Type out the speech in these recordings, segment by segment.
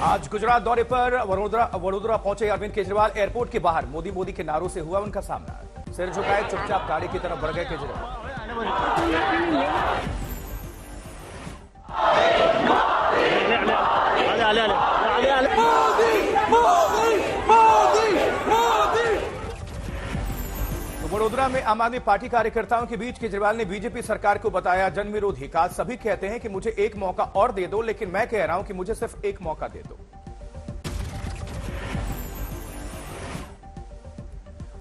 आज गुजरात दौरे पर वडोदरा पहुंचे अरविंद केजरीवाल। एयरपोर्ट के बाहर मोदी के नारों से हुआ उनका सामना। सिर झुकाए चुपचाप गाड़ी की तरफ बढ़ गए केजरीवाल। वडोदरा में आम आदमी पार्टी कार्यकर्ताओं के बीच केजरीवाल ने बीजेपी सरकार को बताया जन विरोधी। कहा सभी कहते हैं कि मुझे एक मौका और दे दो, लेकिन मैं कह रहा हूं कि मुझे सिर्फ एक मौका दे दो।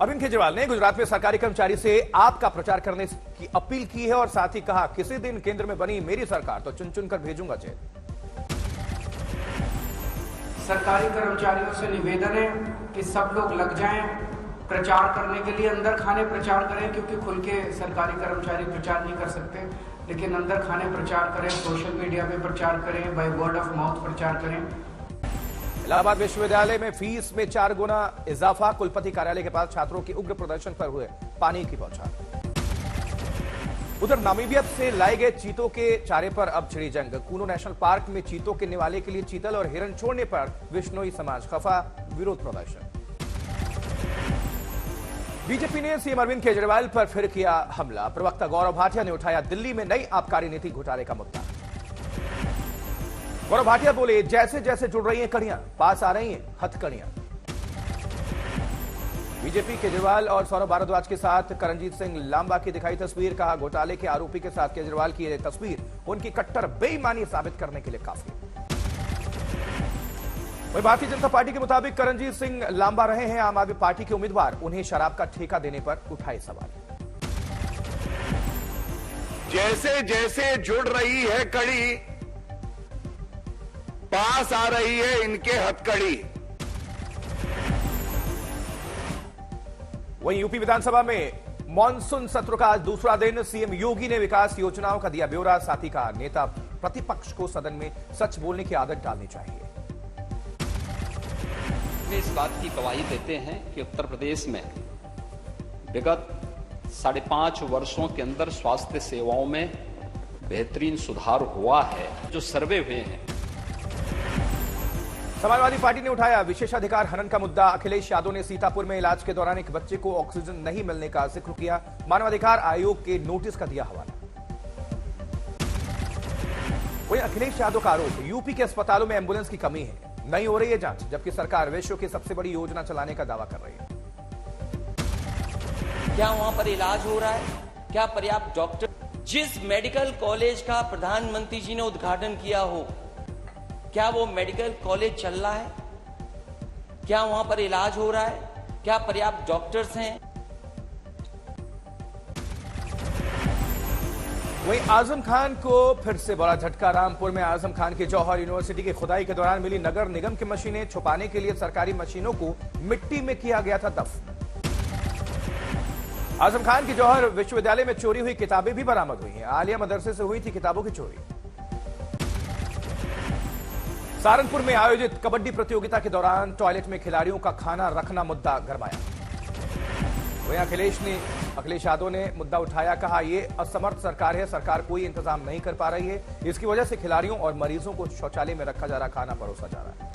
अरविंद केजरीवाल ने गुजरात में सरकारी कर्मचारी से आपका प्रचार करने की अपील की है और साथ ही कहा किसी दिन केंद्र में बनी मेरी सरकार तो चुन चुन कर भेजूंगा जेल। सरकारी कर्मचारियों से निवेदन है कि सब लोग लग जाएं प्रचार करने के लिए। अंदर खाने प्रचार करें, क्योंकि खुल के सरकारी कर्मचारी प्रचार नहीं कर सकते, लेकिन अंदर खाने प्रचार करें, सोशल मीडिया पे प्रचार करें, बाय वर्ड ऑफ माउथ प्रचार करें। इलाहाबाद विश्वविद्यालय में फीस में 4 गुना इजाफा। कुलपति कार्यालय के पास छात्रों के उग्र प्रदर्शन पर हुए पानी की बौछार। उधर नामीबिया से लाए गए चीतों के चारे पर अब छिड़ी जंग। कूनो नेशनल पार्क में चीतों के निवाले के लिए चीतल और हिरण छोड़ने पर विश्नोई समाज खफा। विरोध प्रदर्शन। बीजेपी ने सीएम अरविंद केजरीवाल पर फिर किया हमला। प्रवक्ता गौरव भाटिया ने उठाया दिल्ली में नई आबकारी नीति घोटाले का मुद्दा। गौरव भाटिया बोले जैसे जैसे जुड़ रही हैं कड़ियां, पास आ रही हैं हथकड़ियां। बीजेपी केजरीवाल और सौरभ भारद्वाज के साथ करणजीत सिंह लांबा की दिखाई तस्वीर। कहा घोटाले के आरोपी के साथ केजरीवाल की यह तस्वीर उनकी कट्टर बेईमानी साबित करने के लिए काफी। वहीं भारतीय जनता पार्टी के मुताबिक करणजीत सिंह लांबा रहे हैं आम आदमी पार्टी के उम्मीदवार। उन्हें शराब का ठेका देने पर उठाए सवाल। जैसे जैसे जुड़ रही है कड़ी, पास आ रही है इनके हथकड़ी। वहीं यूपी विधानसभा में मॉनसून सत्र का आज दूसरा दिन। सीएम योगी ने विकास योजनाओं का दिया ब्यौरा। साथ ही कहा नेता प्रतिपक्ष को सदन में सच बोलने की आदत डालनी चाहिए। वे इस बात की गवाही देते हैं कि उत्तर प्रदेश में विगत 5.5 वर्षों के अंदर स्वास्थ्य सेवाओं में बेहतरीन सुधार हुआ है। जो सर्वे हुए हैं। समाजवादी पार्टी ने उठाया विशेषाधिकार हनन का मुद्दा। अखिलेश यादव ने सीतापुर में इलाज के दौरान एक बच्चे को ऑक्सीजन नहीं मिलने का जिक्र किया। मानवाधिकार आयोग के नोटिस का दिया हवाला। वहीं अखिलेश यादव का आरोप यूपी के अस्पतालों में एम्बुलेंस की कमी है, नहीं हो रही है जांच, जबकि सरकार विश्व की सबसे बड़ी योजना चलाने का दावा कर रही है। क्या वहां पर इलाज हो रहा है? क्या पर्याप्त डॉक्टर? जिस मेडिकल कॉलेज का प्रधानमंत्री जी ने उद्घाटन किया हो, क्या वो मेडिकल कॉलेज चल रहा है? क्या वहां पर इलाज हो रहा है? क्या पर्याप्त डॉक्टर्स हैं? वहीं आजम खान को फिर से बड़ा झटका। रामपुर में आजम खान की जौहर यूनिवर्सिटी की खुदाई के दौरान मिली नगर निगम की मशीनें। छुपाने के लिए सरकारी मशीनों को मिट्टी में किया गया था दफन। आजम खान की जौहर विश्वविद्यालय में चोरी हुई किताबें भी बरामद हुई हैं। आलिया मदरसे से हुई थी किताबों की चोरी। सहारनपुर में आयोजित कबड्डी प्रतियोगिता के दौरान टॉयलेट में खिलाड़ियों का खाना रखना मुद्दा गरमाया। वहीं अखिलेश यादव ने मुद्दा उठाया। कहा यह असमर्थ सरकार है, सरकार कोई इंतजाम नहीं कर पा रही है, इसकी वजह से खिलाड़ियों और मरीजों को शौचालय में रखा जा रहा खाना परोसा जा रहा है।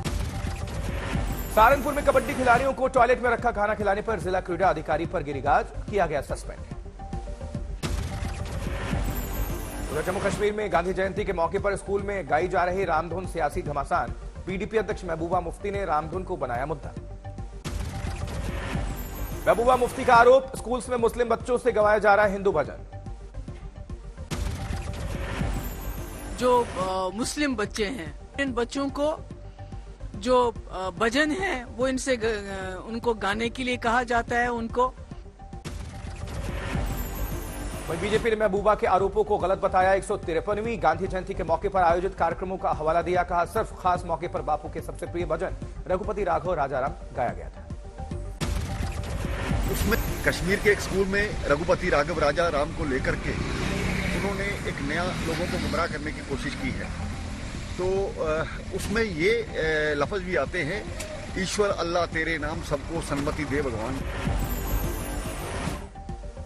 सहारनपुर में कबड्डी खिलाड़ियों को टॉयलेट में रखा खाना खिलाने पर जिला क्रीड़ा अधिकारी पर गिरिराज किया गया सस्पेंड। उधर जम्मू कश्मीर में गांधी जयंती के मौके पर स्कूल में गाई जा रही रामधुन सियासी घमासान। पीडीपी अध्यक्ष महबूबा मुफ्ती ने रामधुन को बनाया मुद्दा। महबूबा मुफ्ती का आरोप स्कूल्स में मुस्लिम बच्चों से गवाया जा रहा है हिंदू भजन। जो मुस्लिम बच्चे हैं, इन बच्चों को जो भजन है वो इनसे उनको गाने के लिए कहा जाता है उनको। वहीं बीजेपी ने महबूबा के आरोपों को गलत बताया। 153वीं गांधी जयंती के मौके पर आयोजित कार्यक्रमों का हवाला दिया। कहा सिर्फ खास मौके पर बापू के सबसे प्रिय भजन रघुपति राघव राजाराम गाया गया था। उसमें कश्मीर के एक स्कूल में रघुपति राघव राजा राम को लेकर के उन्होंने एक नया लोगों को गुमराह करने की कोशिश की है। तो उसमें ये लफ्ज भी आते हैं, ईश्वर अल्लाह तेरे नाम सबको सन्मति दे भगवान।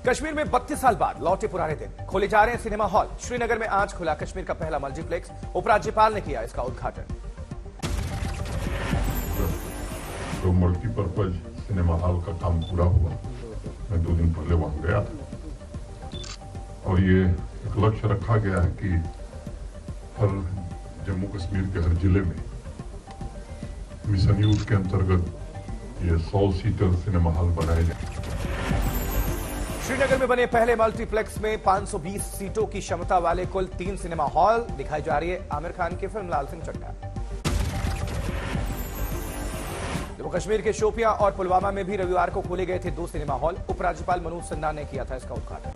कश्मीर में 32 साल बाद लौटे पुराने दिन। खोले जा रहे हैं सिनेमा हॉल। श्रीनगर में आज खुला कश्मीर का पहला मल्टीप्लेक्स। उपराज्यपाल ने किया इसका उद्घाटन। जो मल्टीपर्पज सिनेमा हॉल का काम पूरा हुआ, मैं 2 दिन पहले वहां गया था और ये एक लक्ष्य रखा गया है कि हर जम्मू कश्मीर के हर जिले में मिशन यूथ के अंतर्गत ये 100 सीटर सिनेमा हॉल बनाए जाए। श्रीनगर में बने पहले मल्टीप्लेक्स में 520 सीटों की क्षमता वाले कुल 3 सिनेमा हॉल दिखाई जा रही है आमिर खान की फिल्म लाल सिंह चड्ढा। जम्मू कश्मीर के शोपियां और पुलवामा में भी रविवार को खोले गए थे 2 सिनेमा हॉल। उपराज्यपाल मनोज सिन्हा ने किया था इसका उद्घाटन।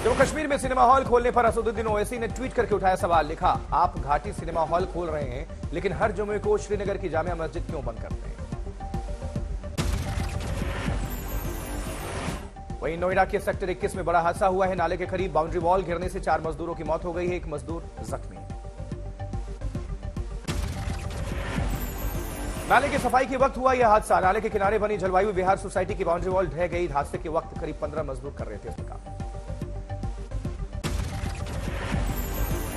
जम्मू कश्मीर में सिनेमा हॉल खोलने पर असदुद्दीन ओवैसी ने ट्वीट करके उठाया सवाल। लिखा, आप घाटी सिनेमा हॉल खोल रहे हैं लेकिन हर जुम्मे को श्रीनगर की जामिया मस्जिद क्यों बंद करते हैं? वहीं नोएडा के सेक्टर 21 में बड़ा हादसा हुआ है। नाले के करीब बाउंड्री वॉल गिरने से 4 मजदूरों की मौत हो गई है, 1 मजदूर जख्मी है। नाले की सफाई के वक्त हुआ यह हादसा। नाले के किनारे बनी जलवायु विहार सोसाइटी की बाउंड्री वॉल ढह गई। हादसे के वक्त करीब 15 मजदूर कर रहे थे इसका काम।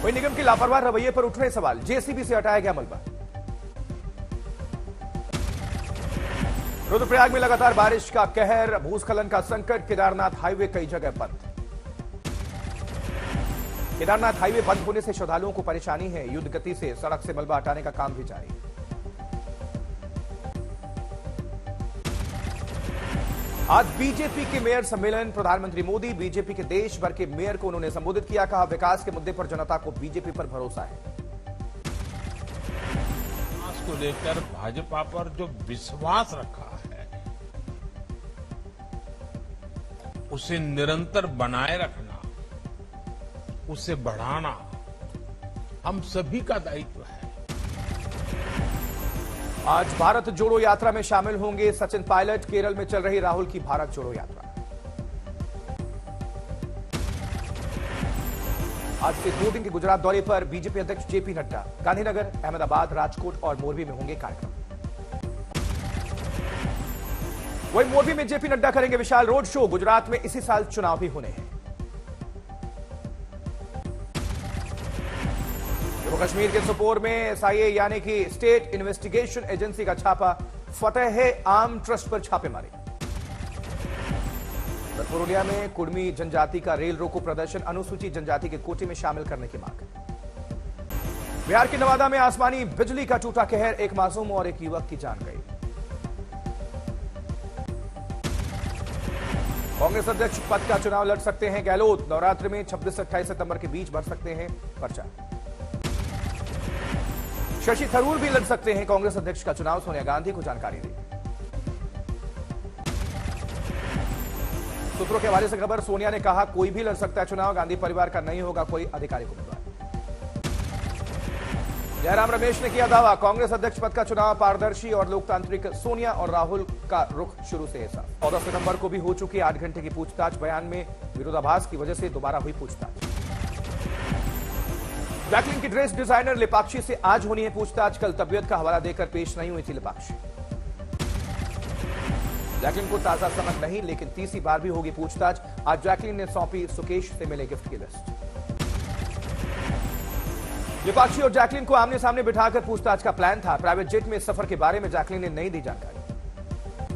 वहीं निगम के लापरवाह रवैये पर उठ रहे सवाल। जेसीबी से हटाया गया मलबा। रुद्रप्रयाग में लगातार बारिश का कहर, भूस्खलन का संकट। केदारनाथ हाईवे कई जगह बंद। केदारनाथ हाईवे बंद होने से श्रद्धालुओं को परेशानी है। युद्ध गति से सड़क से मलबा हटाने का काम भी जारी है। आज बीजेपी के मेयर सम्मेलन। प्रधानमंत्री मोदी बीजेपी के देश भर के मेयर को उन्होंने संबोधित किया। कहा, विकास के मुद्दे पर जनता को बीजेपी पर भरोसा है। विकास को लेकर भाजपा पर जो विश्वास रखा है उसे निरंतर बनाए रखना, उसे बढ़ाना हम सभी का दायित्व है। आज भारत जोड़ो यात्रा में शामिल होंगे सचिन पायलट। केरल में चल रही राहुल की भारत जोड़ो यात्रा। आज से 2 दिन के गुजरात दौरे पर बीजेपी अध्यक्ष जेपी नड्डा। गांधीनगर, अहमदाबाद, राजकोट और मोरबी में होंगे कार्यक्रम। वहीं मोरबी में जेपी नड्डा करेंगे विशाल रोड शो। गुजरात में इसी साल चुनाव भी होने हैं। जम्मू कश्मीर के सोपोर में एसआईए यानी कि स्टेट इन्वेस्टिगेशन एजेंसी का छापा। फतेह-ए-आम ट्रस्ट पर छापेमारी। पुरुलिया में कुर्मी जनजाति का रेल रोको प्रदर्शन। अनुसूचित जनजाति के कोटे में शामिल करने की मांग। बिहार के नवादा में आसमानी बिजली का टूटा कहर। 1 मासूम और 1 युवक की जान गई। कांग्रेस अध्यक्ष पद का चुनाव लड़ सकते हैं गहलोत। नवरात्रि में 26 से 28 सितंबर के बीच भर सकते हैं पर्चा। शशि थरूर भी लड़ सकते हैं कांग्रेस अध्यक्ष का चुनाव। सोनिया गांधी को जानकारी दी। सूत्रों के हवाले से खबर। सोनिया ने कहा, कोई भी लड़ सकता है चुनाव। गांधी परिवार का नहीं होगा कोई आधिकारिक उम्मीदवार। जयराम रमेश ने किया दावा, कांग्रेस अध्यक्ष पद का चुनाव पारदर्शी और लोकतांत्रिक। सोनिया और राहुल का रुख शुरू से ऐसा। 14 सितंबर को भी हो चुकी 8 घंटे की पूछताछ। बयान में विरोधाभास की वजह से दोबारा हुई पूछताछ। जैकलिन की ड्रेस डिजाइनर लिपाक्षी से आज होनी है पूछताछ। कल तबियत का हवाला देकर पेश नहीं हुई थी लिपाक्षी। जैकलिन को ताजा समझ नहीं, लेकिन तीसरी बार भी होगी पूछताछ। आज जैकलिन ने सौंपी सुकेश से मिले गिफ्ट की लिस्ट। लिपाक्षी और जैकलिन को आमने सामने बिठाकर पूछताछ का प्लान था। प्राइवेट जेट में सफर के बारे में जैकलिन ने नहीं दी जानकारी।